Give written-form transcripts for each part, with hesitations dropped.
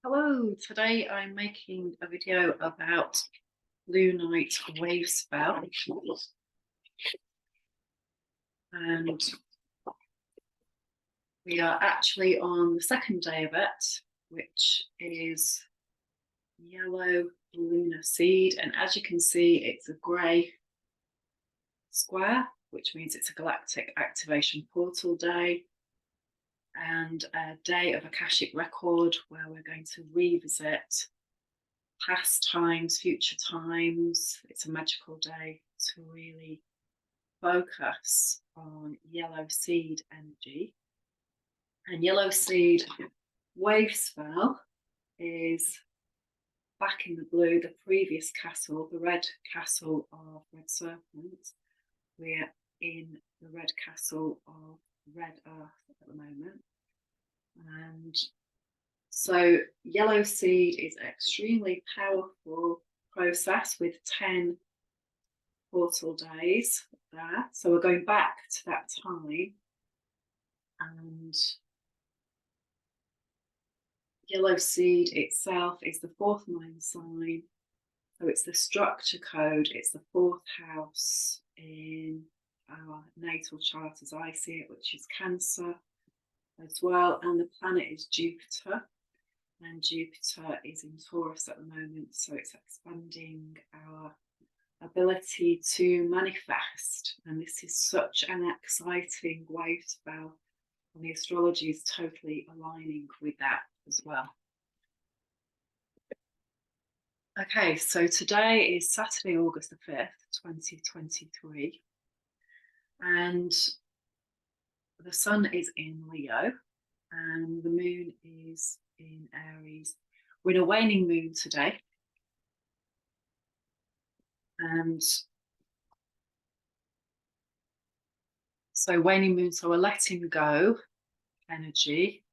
Hello, today I'm making a video about Blue Night Wavespell, and we are actually on the second day of it, which is yellow lunar seed, and as you can see it's a grey square, which means it's a galactic activation portal day and a day of Akashic record where we're going to revisit past times, future times. It's a magical day to really focus on yellow seed energy. And yellow seed Wavespell is back in the blue, the previous castle, the red castle of Red Serpent. We're in the red castle of Red Earth at the moment. And so yellow seed is an extremely powerful process with 10 portal days there. So we're going back to that time, and yellow seed itself is the fourth mind sign. So it's the structure code, it's the fourth house in our natal chart as I see it, which is Cancer as well. And the planet is Jupiter. And Jupiter is in Taurus at the moment, so it's expanding our ability to manifest. And this is such an exciting wave spell, and the astrology is totally aligning with that as well. Okay, so today is Saturday, August the 5th, 2023, and the sun is in Leo and the moon is in Aries. We're in a waning moon today, and so waning moon, so we're letting go energy,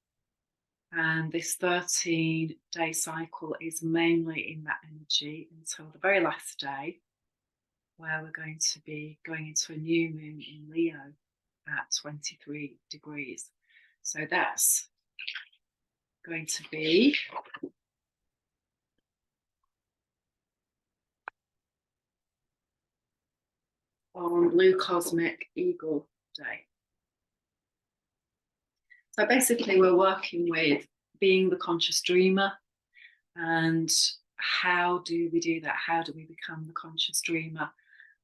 and this 13-day cycle is mainly in that energy until the very last day, where we're going to be going into a new moon in Leo at 23 degrees. So that's going to be on Blue Cosmic Eagle Day. So basically we're working with being the conscious dreamer, and how do we do that? How do we become the conscious dreamer?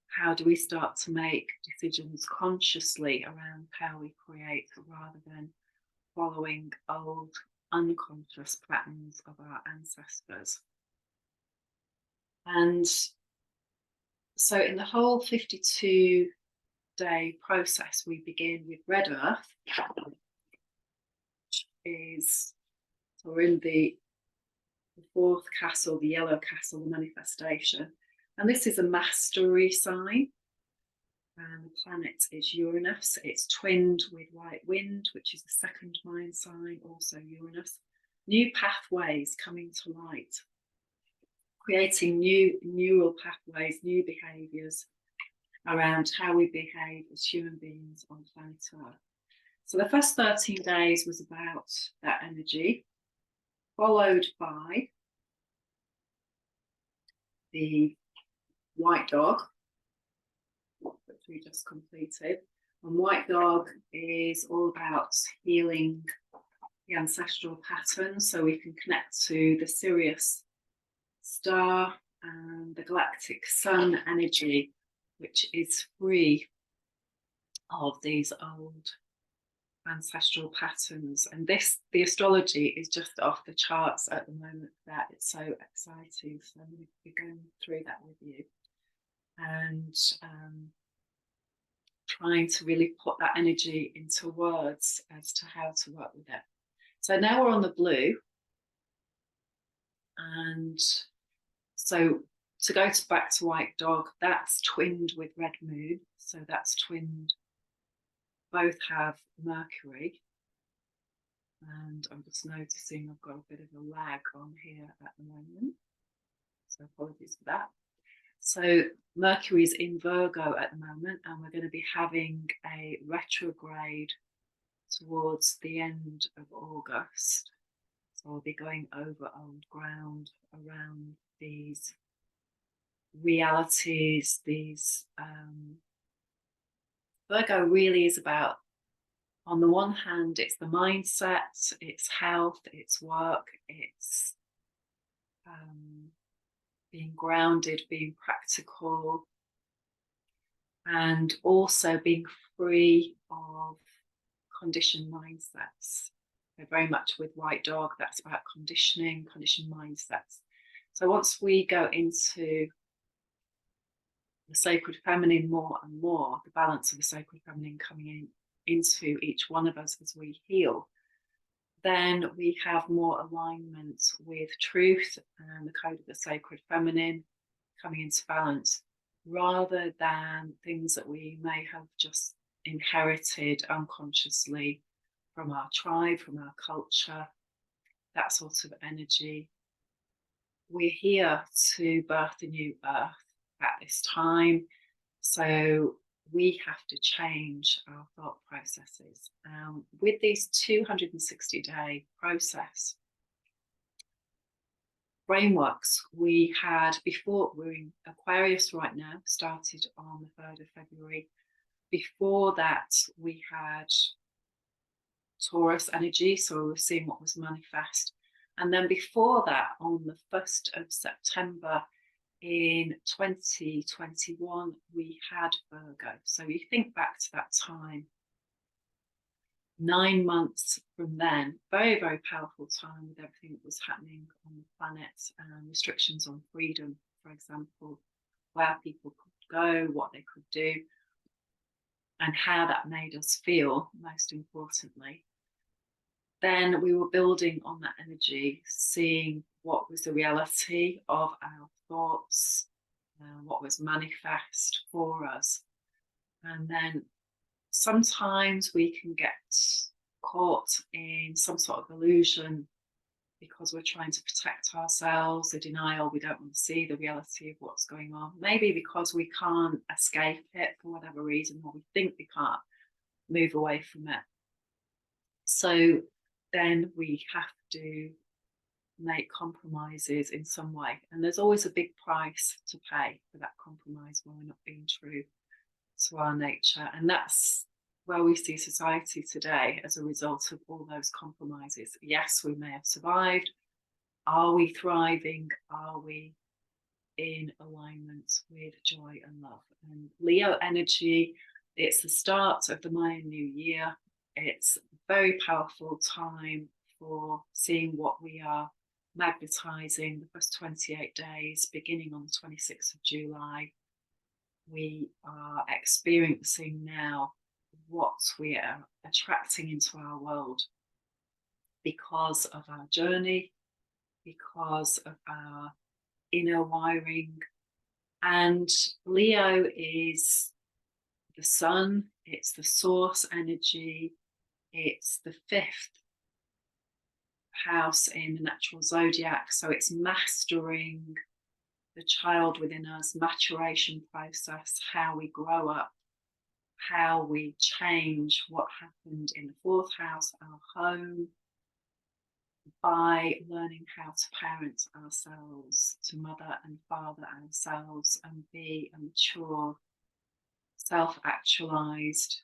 How do we start to make decisions consciously around how we create, rather than following old unconscious patterns of our ancestors? And so in the whole 52-day process, we begin with Red Earth, which is, so we're in the fourth castle, the yellow castle, the manifestation. And this is a mastery sign. And the planet is Uranus. It's twinned with White Wind, which is the second mind sign, also Uranus. New pathways coming to light, creating new neural pathways, new behaviours around how we behave as human beings on planet Earth. So the first 13 days was about that energy, followed by the White Dog, which we just completed. And White Dog is all about healing the ancestral patterns, so we can connect to the Sirius star and the galactic sun energy, which is free of these old ancestral patterns. And the astrology is just off the charts at the moment. That it's so exciting, so I'm going to be going through that with you and trying to really put that energy into words as to how to work with it. So now we're on the blue, and so to go back to White Dog, that's twinned with Red Moon, so that's twinned, both have Mercury, and I'm just noticing I've got a bit of a lag on here at the moment, so apologies for that. So Mercury is in Virgo at the moment, and we're going to be having a retrograde towards the end of August. So we'll be going over old ground around these realities, these Virgo really is about, on the one hand, it's the mindset, it's health, it's work, it's being grounded, being practical, and also being free of conditioned mindsets. So very much with White Dog, that's about conditioned mindsets. So once we go into the sacred feminine more and more, the balance of the sacred feminine coming into each one of us as we heal, then we have more alignment with truth and the code of the sacred feminine coming into balance, rather than things that we may have just inherited unconsciously from our tribe, from our culture, that sort of energy. We're here to birth a new earth at this time, so we have to change our thought processes. With these 260-day process frameworks, we had before, we're in Aquarius right now, started on the 3rd of February. Before that, we had Taurus energy, so we were seeing what was manifest. And then before that, on the 1st of September in 2021, we had Virgo. So you think back to that time, 9 months from then, very, very powerful time with everything that was happening on the planet, and restrictions on freedom, for example, where people could go, what they could do, and how that made us feel, most importantly. Then we were building on that energy, seeing what was the reality of our thoughts, what was manifest for us. And then sometimes we can get caught in some sort of illusion because we're trying to protect ourselves, the denial, we don't want to see the reality of what's going on. Maybe because we can't escape it for whatever reason, or we think we can't move away from it. So then we have to make compromises in some way. And there's always a big price to pay for that compromise when we're not being true to our nature. And that's where we see society today as a result of all those compromises. Yes, we may have survived. Are we thriving? Are we in alignment with joy and love? And Leo energy, it's the start of the Mayan New Year. It's a very powerful time for seeing what we are magnetizing the first 28 days, beginning on the 26th of July. We are experiencing now what we are attracting into our world because of our journey, because of our inner wiring. And Leo is the sun, it's the source energy, it's the 5th house in the natural zodiac. So it's mastering the child within us, maturation process, how we grow up, how we change what happened in the 4th house, our home, by learning how to parent ourselves, to mother and father ourselves, and be a mature, self-actualized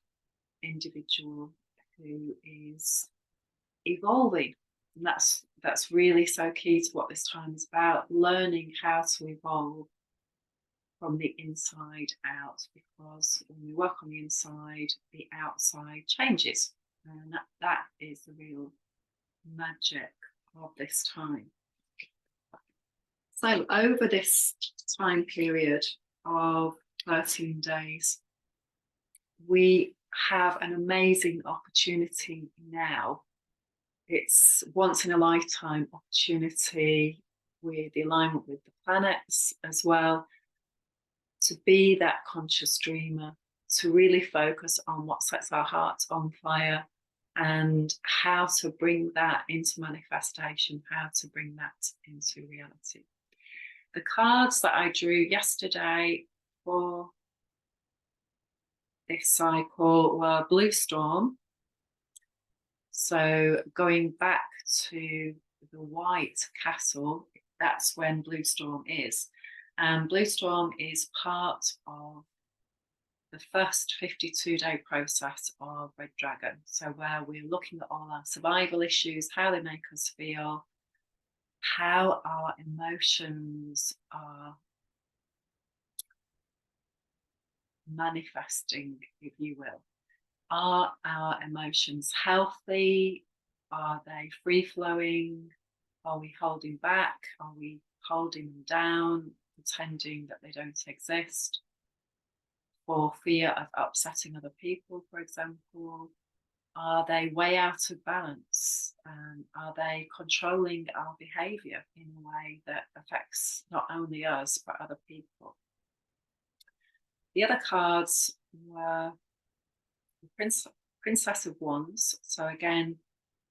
individual who is evolving. And that's really so key to what this time is about, learning how to evolve from the inside out, because when we work on the inside, the outside changes. And that is the real magic of this time. So over this time period of 13 days, we have an amazing opportunity now. It's once in a lifetime opportunity with the alignment with the planets as well, to be that conscious dreamer, to really focus on what sets our hearts on fire and how to bring that into manifestation, how to bring that into reality. The cards that I drew yesterday for this cycle were Blue Storm. So going back to the white castle, that's when Blue Storm is. And Blue Storm is part of the first 52-day process of Red Dragon. So where we're looking at all our survival issues, how they make us feel, how our emotions are manifesting, if you will. Are our emotions healthy? Are they free-flowing? Are we holding back? Are we holding them down, pretending that they don't exist? For fear of upsetting other people, for example? Are they way out of balance? Are they controlling our behaviour in a way that affects not only us, but other people? The other cards were the Princess of Wands. So again,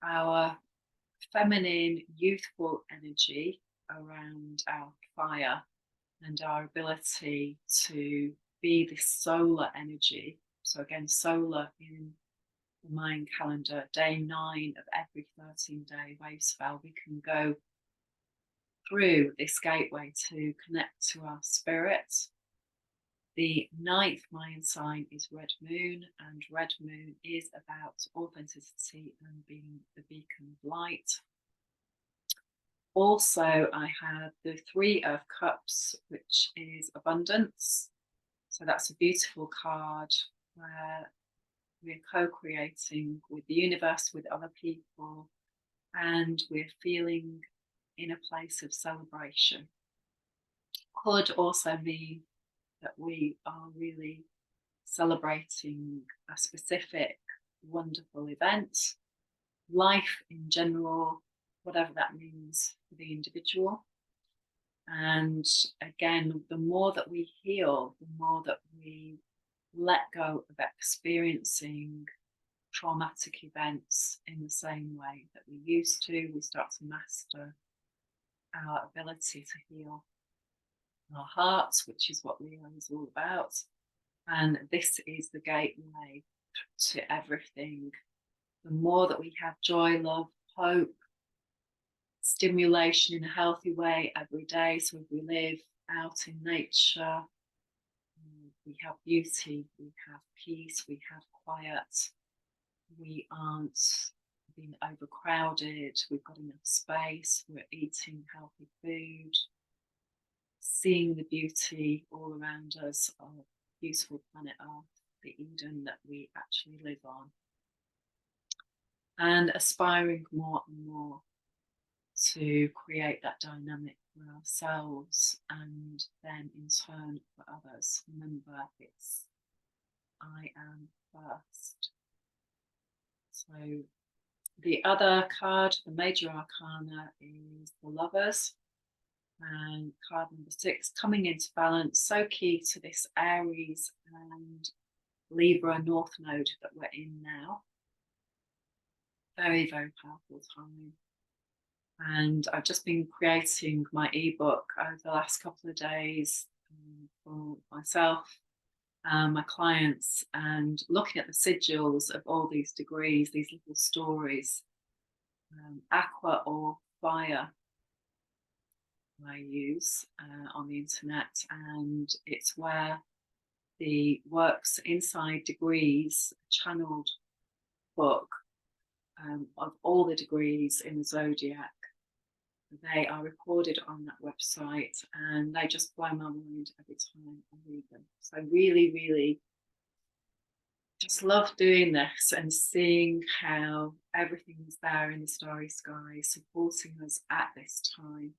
our feminine, youthful energy around our fire and our ability to be this solar energy. So again, solar in the Mayan calendar, day 9 of every 13-day Wavespell, we can go through this gateway to connect to our spirit. The 9th Mayan sign is Red Moon, and Red Moon is about authenticity and being the beacon of light. Also, I have the 3 of Cups, which is abundance. So that's a beautiful card where we're co-creating with the universe, with other people, and we're feeling in a place of celebration. Could also mean that we are really celebrating a specific wonderful event, life in general, whatever that means for the individual. And again, the more that we heal, the more that we let go of experiencing traumatic events in the same way that we used to, we start to master our ability to heal our hearts, which is what Leo is all about. And this is the gateway to everything. The more that we have joy, love, hope, stimulation in a healthy way every day. So if we live out in nature, we have beauty, we have peace, we have quiet, we aren't being overcrowded, we've got enough space, we're eating healthy food, seeing the beauty all around us of beautiful planet Earth, the Eden that we actually live on, and aspiring more and more to create that dynamic for ourselves and then in turn for others. Remember, it's I am first. So the other card, the major arcana, is the Lovers, and card number 6, coming into balance, so key to this Aries and Libra North Node that we're in now. Very, very powerful time. And I've just been creating my ebook over the last couple of days for myself, my clients, and looking at the sigils of all these degrees, these little stories, aqua or fire I use on the internet, and it's where the works inside degrees, channeled book of all the degrees in the zodiac. They are recorded on that website, and they just blow my mind every time I read them. So really, really just love doing this and seeing how everything is there in the starry sky supporting us at this time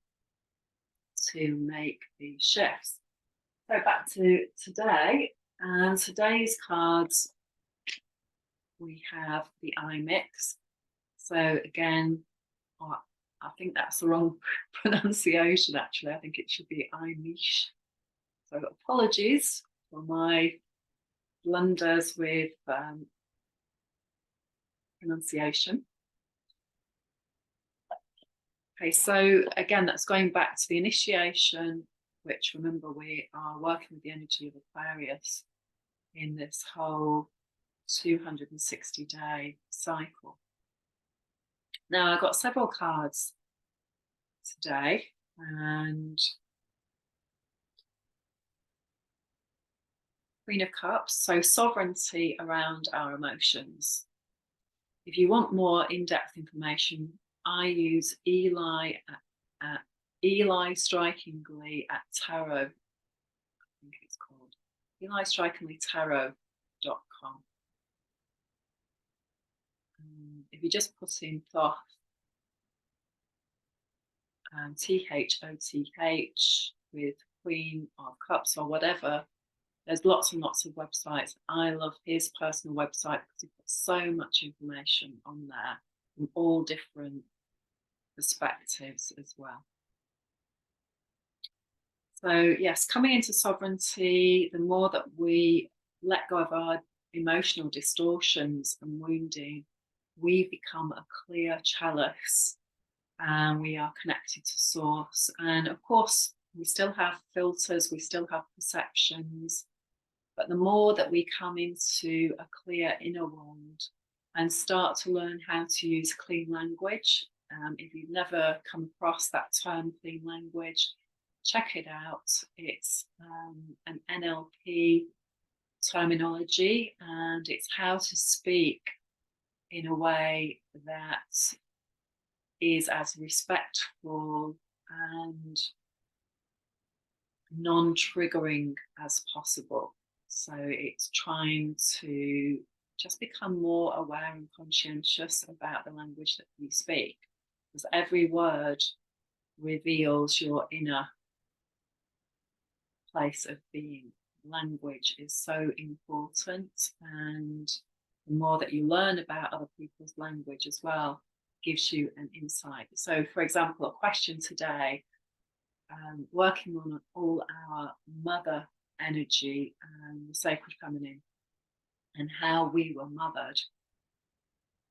to make these shifts. So back to today, and today's cards, we have the I mix. So again, I think that's the wrong pronunciation actually. I think it should be I niche. So apologies for my blunders with pronunciation. Okay, so again, that's going back to the initiation, which remember we are working with the energy of Aquarius in this whole 260-day cycle. Now, I've got several cards today, and Queen of Cups, so sovereignty around our emotions. If you want more in-depth information, I use Eli Strikingly at Tarot, I think it's called, EliStrikinglyTarot.com. If you just put in Thoth, THOTH with Queen of Cups or whatever, there's lots and lots of websites. I love his personal website because he puts so much information on there from all different perspectives as well. So yes, coming into sovereignty, the more that we let go of our emotional distortions and wounding, we become a clear chalice, and we are connected to source. And of course, we still have filters, we still have perceptions, but the more that we come into a clear inner world and start to learn how to use clean language, if you've never come across that term, clean language, check it out. It's an NLP terminology, and it's how to speak in a way that is as respectful and non-triggering as possible. So it's trying to just become more aware and conscientious about the language that we speak, because every word reveals your inner place of being. Language is so important, and the more that you learn about other people's language as well gives you an insight. So for example, a question today, working on all our mother energy and the sacred feminine, and how we were mothered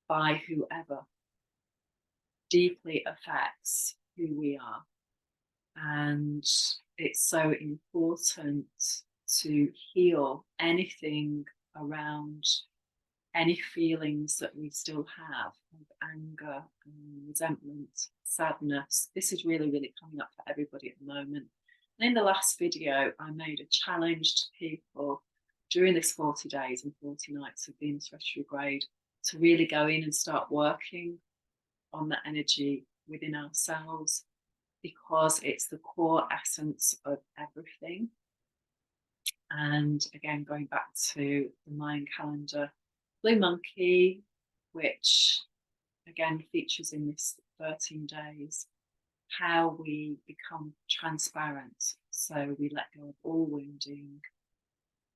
by whoever deeply affects who we are. And it's so important to heal anything around any feelings that we still have of anger, resentment, sadness. This is really, really coming up for everybody at the moment. And in the last video, I made a challenge to people during this 40 days and 40 nights of Venus retrograde to really go in and start working on the energy within ourselves, because it's the core essence of everything. And again, going back to the Mayan calendar, Blue Monkey, which again features in this 13 days, how we become transparent. So we let go of all wounding,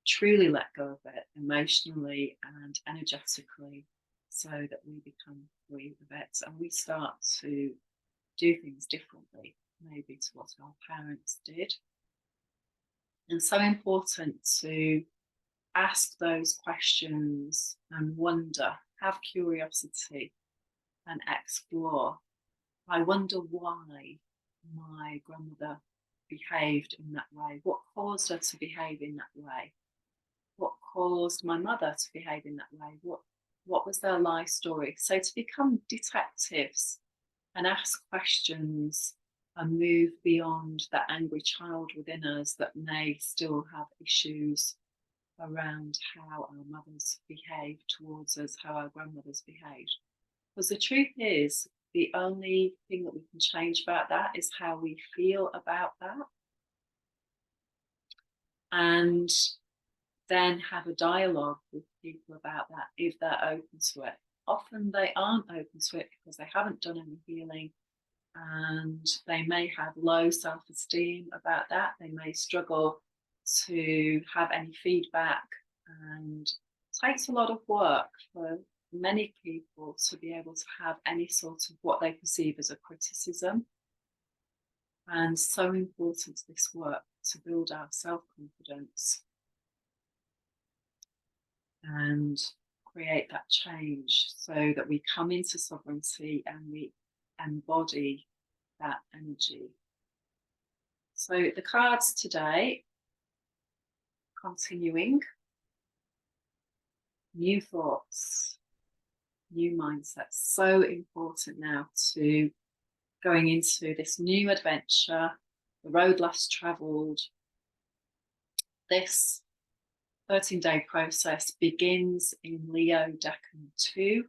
truly let go of it emotionally and energetically, so that we become free of it and we start to do things differently, maybe to what our parents did. And so important to ask those questions and wonder, have curiosity and explore. I wonder why my grandmother behaved in that way. What caused her to behave in that way? What caused my mother to behave in that way? What was their life story? So to become detectives and ask questions and move beyond that angry child within us that may still have issues around how our mothers behaved towards us, how our grandmothers behaved. Because the truth is, the only thing that we can change about that is how we feel about that. And then have a dialogue with people about that if they're open to it. Often they aren't open to it because they haven't done any healing, and they may have low self-esteem about that. They may struggle to have any feedback, and it takes a lot of work for many people to be able to have any sort of what they perceive as a criticism. And so important, this work, to build our self-confidence and create that change so that we come into sovereignty and we embody that energy. So the cards today, continuing, new thoughts, new mindsets. So important now to going into this new adventure, the road less travelled. This 13-day process begins in Leo Decan 2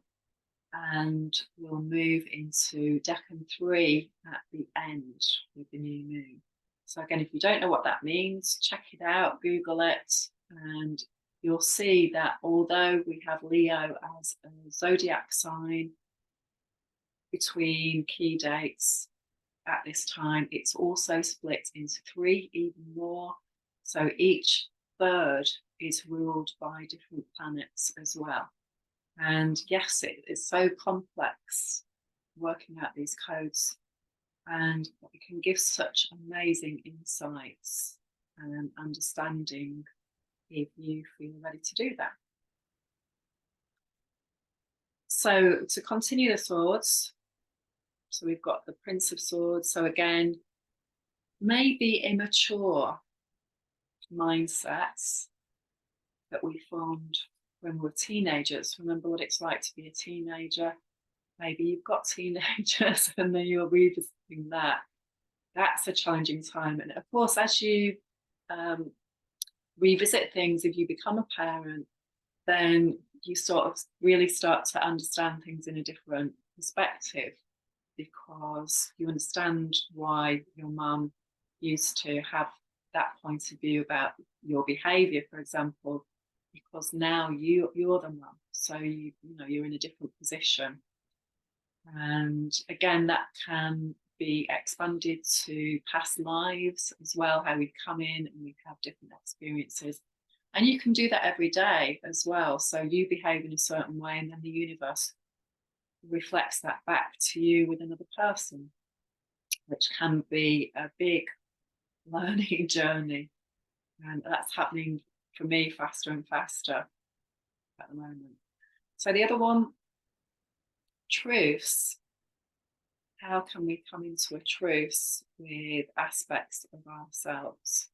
and will move into Decan 3 at the end with the new moon. So again, if you don't know what that means, check it out, Google it, and you'll see that although we have Leo as a zodiac sign between key dates at this time, it's also split into 3, even more. So each third is ruled by different planets as well. And yes, it's so complex working out these codes, and it can give such amazing insights and understanding if you feel ready to do that. So to continue the swords, so we've got the Prince of Swords. So again, maybe immature mindsets that we formed when we were teenagers. Remember what it's like to be a teenager. Maybe you've got teenagers and then you're revisiting that. That's a challenging time. And of course, as you revisit things, if you become a parent, then you sort of really start to understand things in a different perspective, because you understand why your mum used to have that point of view about your behaviour, for example, because now you're the mum, so you're in a different position. And again, that can be expanded to past lives as well, how we come in and we have different experiences. And you can do that every day as well. So you behave in a certain way, and then the universe reflects that back to you with another person, which can be a big learning journey. And that's happening for me faster and faster at the moment. So the other one, truths. How can we come into a truce with aspects of ourselves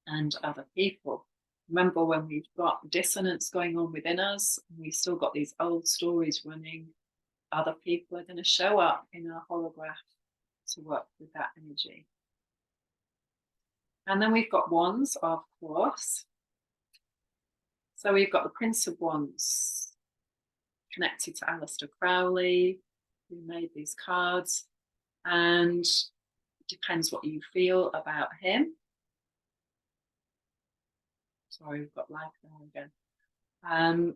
and other people? Remember, when we've got dissonance going on within us, and we've still got these old stories running, other people are going to show up in our holograph to work with that energy. And then we've got wands, of course. So we've got the Prince of Wands, connected to Aleister Crowley, who made these cards, and it depends what you feel about him. Sorry, we've got live there again.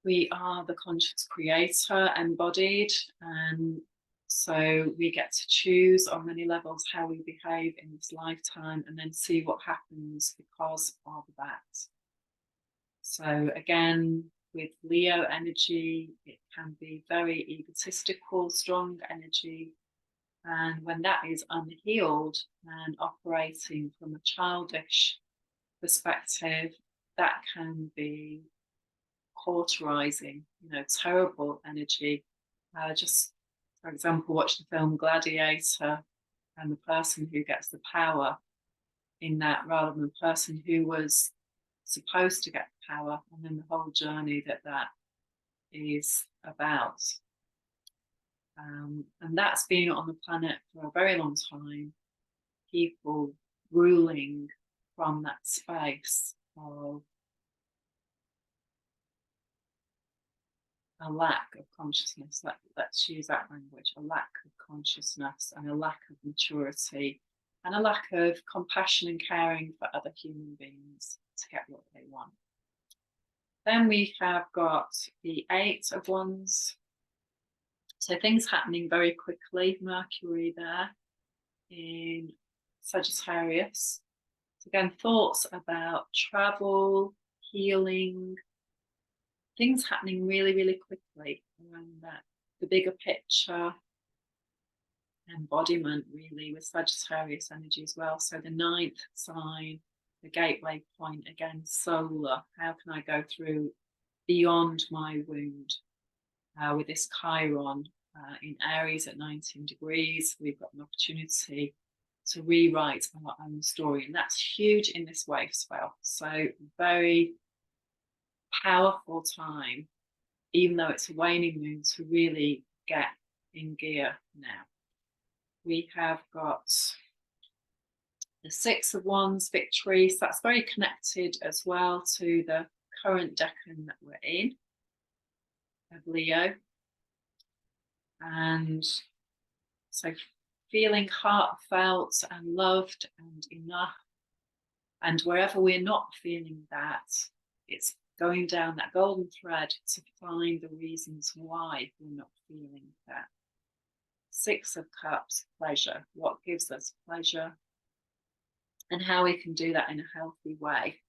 We are the conscious creator embodied, and so we get to choose on many levels how we behave in this lifetime, and then see what happens because of that. So again, with Leo energy, it can be very egotistical, strong energy. And when that is unhealed and operating from a childish perspective, that can be cauterizing, terrible energy. Just, for example, watch the film Gladiator, and the person who gets the power in that, rather than the person who was supposed to get the power, and then the whole journey that is about. And that's been on the planet for a very long time, people ruling from that space of a lack of consciousness. Let's use that language, a lack of consciousness and a lack of maturity and a lack of compassion and caring for other human beings to get what they want. Then we have got the Eight of Wands. So things happening very quickly. Mercury there in Sagittarius. So again, thoughts about travel, healing, things happening really, really quickly around that. The bigger picture, embodiment really with Sagittarius energy as well. So the 9th sign, the gateway point, again, solar. How can I go through beyond my wound? With this Chiron in Aries at 19 degrees, we've got an opportunity to rewrite our own story. And that's huge in this Wavespell. So very powerful time, even though it's a waning moon, to really get in gear now. We have got the Six of Wands, victory. So that's very connected as well to the current decan that we're in, of Leo. And so feeling heartfelt and loved and enough. And wherever we're not feeling that, it's going down that golden thread to find the reasons why we're not feeling that. Six of Cups, pleasure. What gives us pleasure? And how we can do that in a healthy way.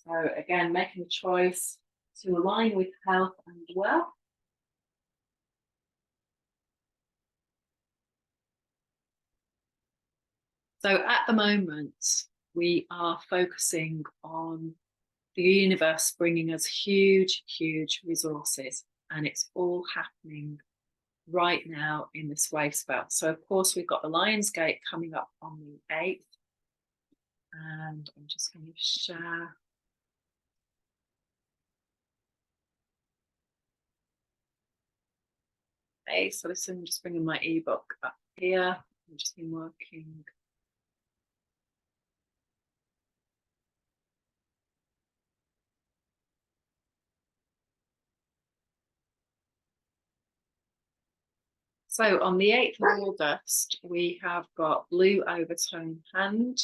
So again, making a choice to align with health and wealth. So at the moment, we are focusing on the universe bringing us huge, huge resources, and it's all happening right now in this Wavespell. So of course, we've got the Lion's Gate coming up on the 8th, and I'm just going to share. Okay, so listen, I'm just bringing my ebook up here. I've just been working. So on the 8th of August, we have got Blue Overtone Hand.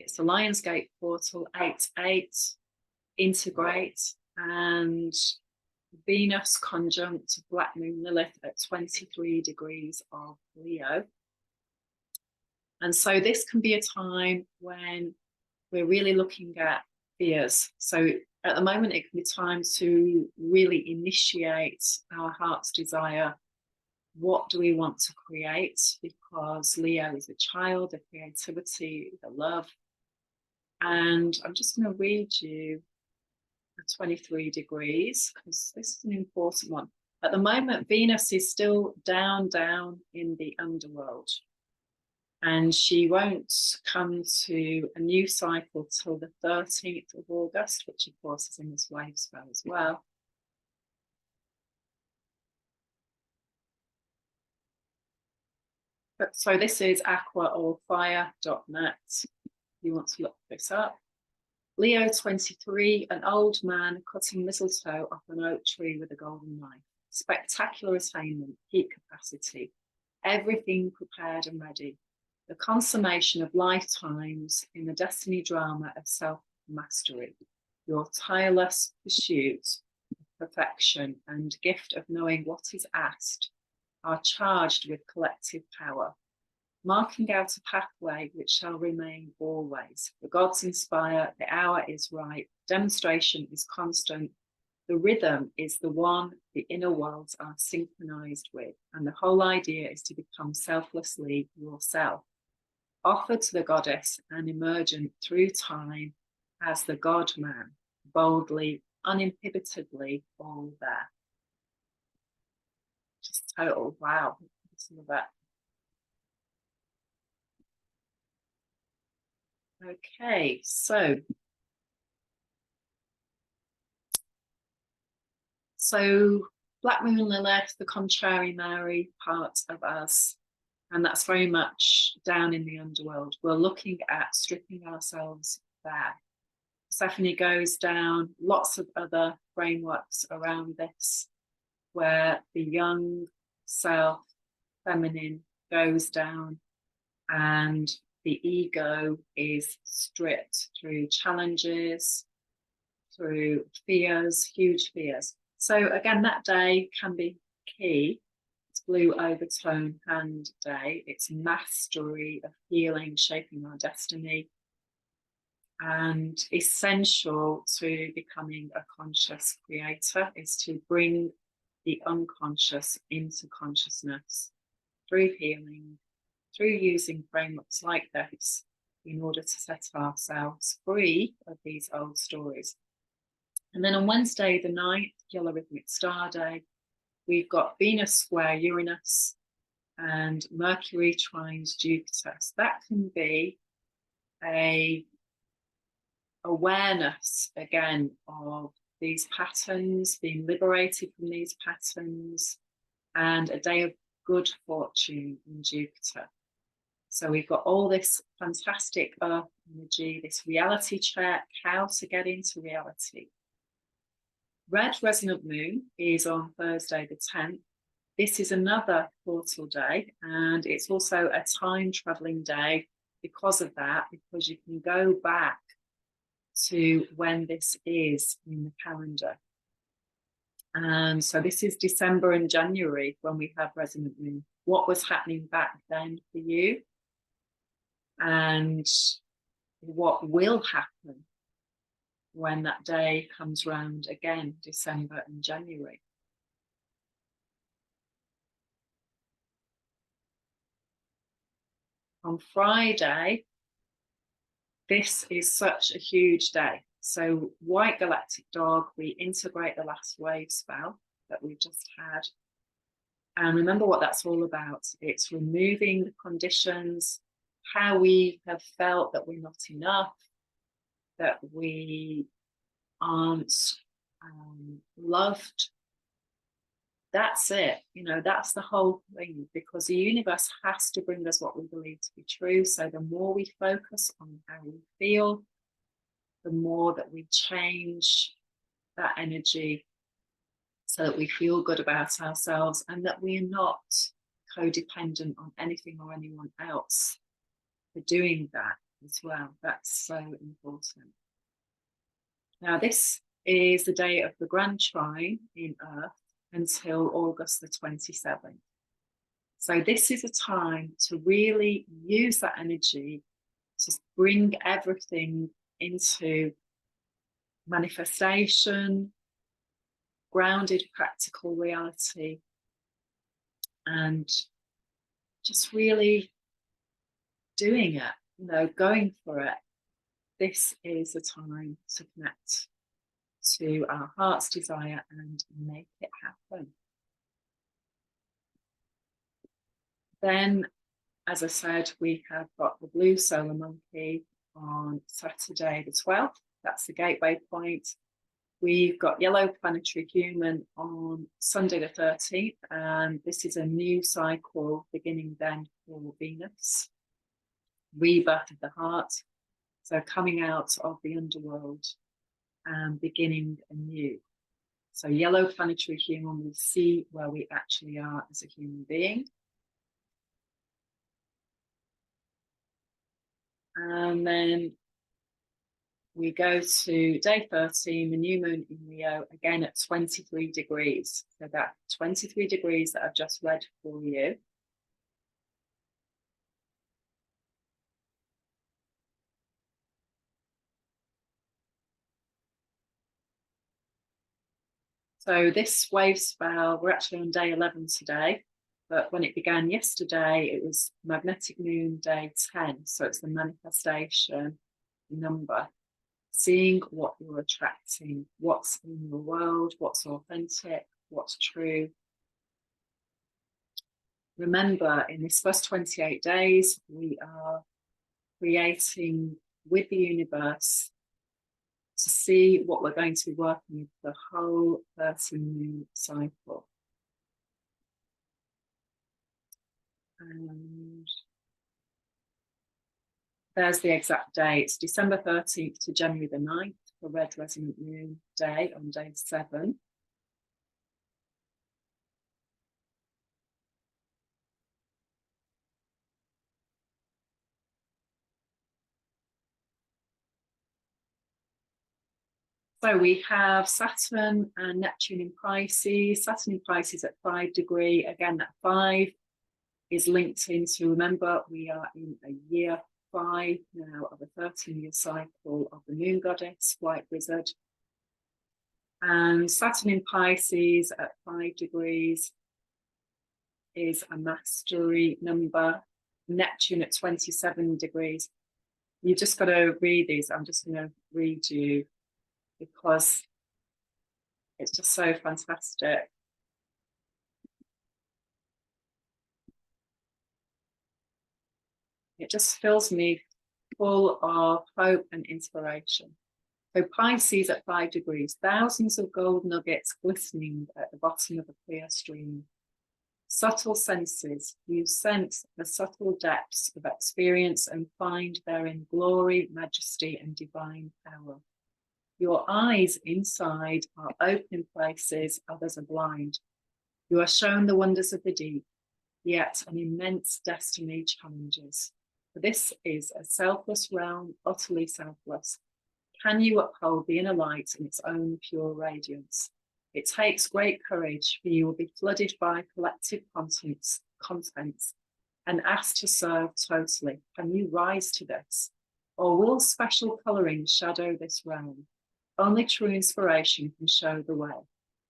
It's the Lionsgate portal, 8-8, integrate, and Venus conjunct Black Moon Lilith at 23 degrees of Leo. And so this can be a time when we're really looking at fears. So at the moment, it can be time to really initiate our heart's desire. What do we want to create? Because Leo is a child, the creativity, the love. And I'm just going to read you the 23 degrees, because this is an important one. At the moment, Venus is still down in the underworld. And she won't come to a new cycle till the 13th of August, which of course is in this Wavespell as well. But so this is aquaorfire.net. You want to look this up. Leo 23, an old man cutting mistletoe off an oak tree with a golden knife. Spectacular attainment, peak capacity, everything prepared and ready. The consummation of lifetimes in the destiny drama of self-mastery. Your tireless pursuit of perfection and gift of knowing what is asked are charged with collective power, marking out a pathway which shall remain always. The gods inspire, the hour is right, demonstration is constant, the rhythm is the one the inner worlds are synchronized with, and the whole idea is to become selflessly yourself, offered to the goddess and emergent through time as the God-man, boldly, uninhibitedly all there. Just total wow. Some of that. Okay, so Black Moon Lilith, the contrary Mary part of us, and that's very much down in the underworld. We're looking at stripping ourselves bare. Stephanie goes down, lots of other frameworks around this, where the young self, feminine, goes down and the ego is stripped through challenges, through fears, huge fears. So again, that day can be key. It's Blue Overtone Hand Day. It's mastery of healing, shaping our destiny, and essential to becoming a conscious creator is to bring the unconscious into consciousness through healing, through using frameworks like this in order to set ourselves free of these old stories. And then on Wednesday, the 9th, Yellow Rhythmic Star Day, we've got Venus square Uranus and Mercury trines Jupiter. So that can be a awareness again of these patterns, being liberated from these patterns, and a day of good fortune in Jupiter. So we've got all this fantastic earth energy, this reality check, how to get into reality. Red resonant moon is on Thursday the 10th. This is another portal day, and it's also a time traveling day because of that, because you can go back to when this is in the calendar. And so this is December and January when we have resonant moon. What was happening back then for you? And what will happen when that day comes round again, December and January. On Friday, this is such a huge day. So White Galactic Dog, we integrate the last Wavespell that we've just had. And remember what that's all about. It's removing the conditions, how we have felt that we're not enough, that we aren't loved. That's it. You know, that's the whole thing, because the universe has to bring us what we believe to be true. So the more we focus on how we feel, the more that we change that energy so that we feel good about ourselves and that we are not codependent on anything or anyone else for doing that as well. That's so important. Now, this is the day of the Grand Trine in Earth until August the 27th. So this is a time to really use that energy to bring everything into manifestation, grounded practical reality, and just really doing it, you know, going for it. This is a time to connect to our heart's desire and make it happen. Then, as I said, we have got the blue solar monkey on Saturday the 12th. That's the gateway point. We've got yellow planetary human on Sunday the 13th, and this is a new cycle beginning then for Venus. Rebirth of the heart. So coming out of the underworld and beginning anew. So yellow planetary human, we see where we actually are as a human being. And then we go to day 13, the new moon in Leo, again at 23 degrees. So that 23 degrees that I've just read for you. So this wave spell, we're actually on day 11 today, but when it began yesterday, it was magnetic moon day 10. So it's the manifestation number. Seeing what you're attracting, what's in your world, what's authentic, what's true. Remember, in this first 28 days, we are creating with the universe to see what we're going to be working with the whole 13-moon cycle. And there's the exact day. It's December 13th to January the 9th for Red Resonant Moon Day on day 7. So we have Saturn and Neptune in Pisces. Saturn in Pisces at 5 degrees. Again, that 5 is linked into, remember, we are in a year 5 now of a 13-year cycle of the moon goddess, White Wizard. And Saturn in Pisces at 5 degrees is a mastery number. Neptune at 27 degrees. You just got to read these. I'm just going to read you because it's just so fantastic. It just fills me full of hope and inspiration. So Pisces at 5 degrees, thousands of gold nuggets glistening at the bottom of a clear stream. Subtle senses, you sense the subtle depths of experience and find therein glory, majesty, and divine power. Your eyes inside are open in places others are blind. You are shown the wonders of the deep, yet an immense destiny challenges. For this is a selfless realm, utterly selfless. Can you uphold the inner light in its own pure radiance? It takes great courage, for you will be flooded by collective contents and asked to serve totally. Can you rise to this? Or will special colouring shadow this realm? Only true inspiration can show the way.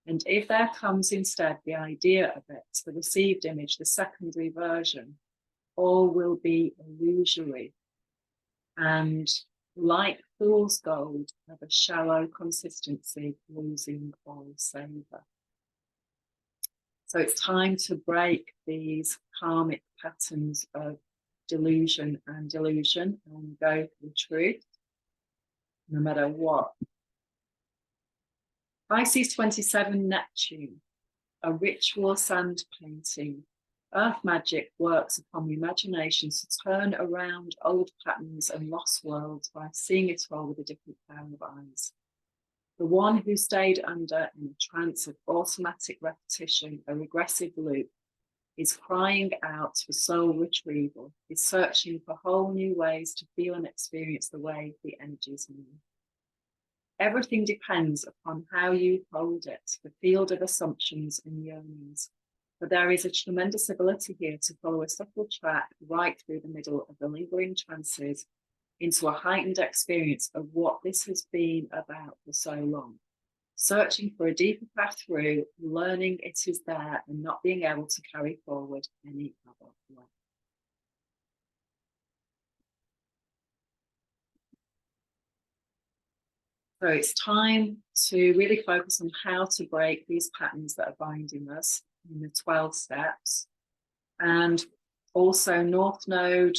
And if there comes instead the idea of it, the received image, the secondary version, all will be illusory and like fool's gold of a shallow consistency, losing all savour. So it's time to break these karmic patterns of delusion and go for the truth, no matter what. Pisces 27, Neptune, a ritual sand painting. Earth magic works upon the imagination to turn around old patterns and lost worlds by seeing it all with a different pair of eyes. The one who stayed under in a trance of automatic repetition, a regressive loop, is crying out for soul retrieval, is searching for whole new ways to feel and experience the way the energies move. Everything depends upon how you hold it, the field of assumptions and yearnings. But there is a tremendous ability here to follow a subtle track right through the middle of the lingering trances into a heightened experience of what this has been about for so long. Searching for a deeper path through, learning it is there and not being able to carry forward any other way. So it's time to really focus on how to break these patterns that are binding us in the 12 steps. And also North Node,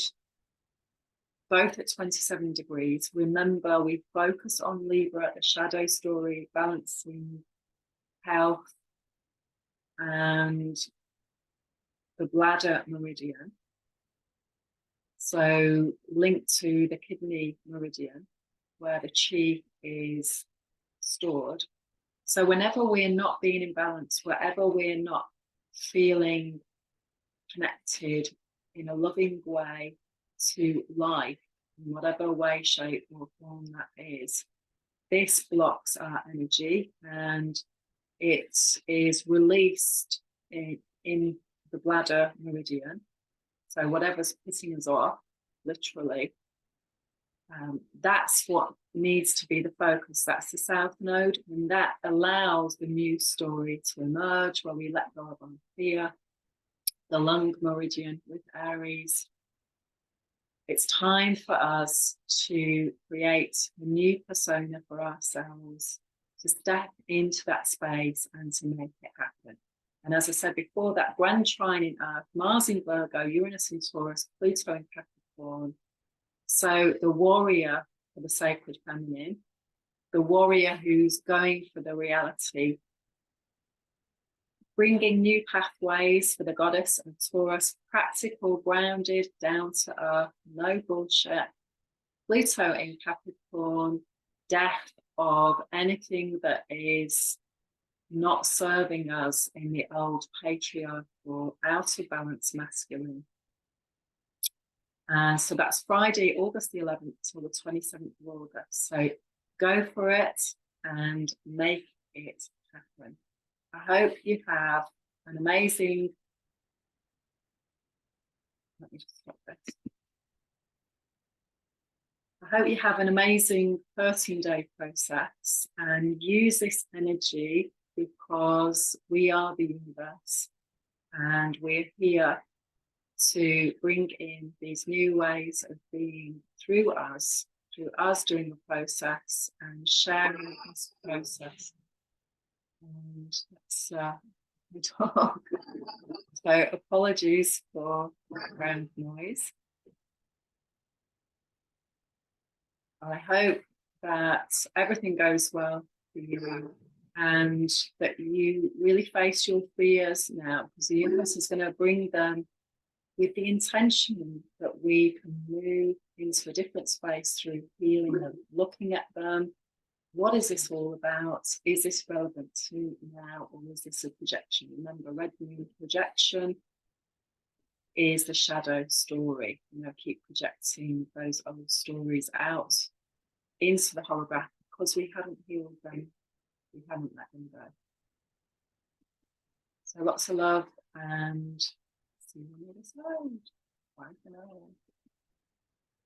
both at 27 degrees. Remember, we focus on Libra, the shadow story, balancing health, and the bladder meridian. So linked to the kidney meridian, where the chi is stored. So whenever we're not being in balance, wherever we're not feeling connected in a loving way to life, in whatever way, shape, or form that is, this blocks our energy and it is released in the bladder meridian. So whatever's pissing us off, literally, that's what needs to be the focus. That's the South Node, and that allows the new story to emerge where we let go of our fear. The lung meridian with Aries. It's time for us to create a new persona for ourselves, to step into that space and to make it happen. And as I said before, that grand trine in Earth, Mars in Virgo, Uranus in Taurus, Pluto in Capricorn. So the warrior for the sacred feminine, the warrior who's going for the reality, bringing new pathways for the goddess of Taurus, practical, grounded, down to earth, no bullshit. Pluto in Capricorn, death of anything that is not serving us in the old patriarchal, out of balance masculine. So that's Friday, August the 11th till the 27th of August. So go for it and make it happen. I hope you have an amazing, let me just stop this. I hope you have an amazing 13-day process and use this energy because we are the universe and we're here to bring in these new ways of being through us doing the process and sharing this process. And that's the dog. So apologies for background noise. I hope that everything goes well for you and that you really face your fears now, because the universe is going to bring them with the intention that we can move into a different space through healing them, looking at them. What is this all about? Is this relevant to now, or is this a projection? Remember, red moon projection is the shadow story. Keep projecting those old stories out into the holograph because we haven't healed them. We haven't let them go. So lots of love and see you on the other side. Bye for now.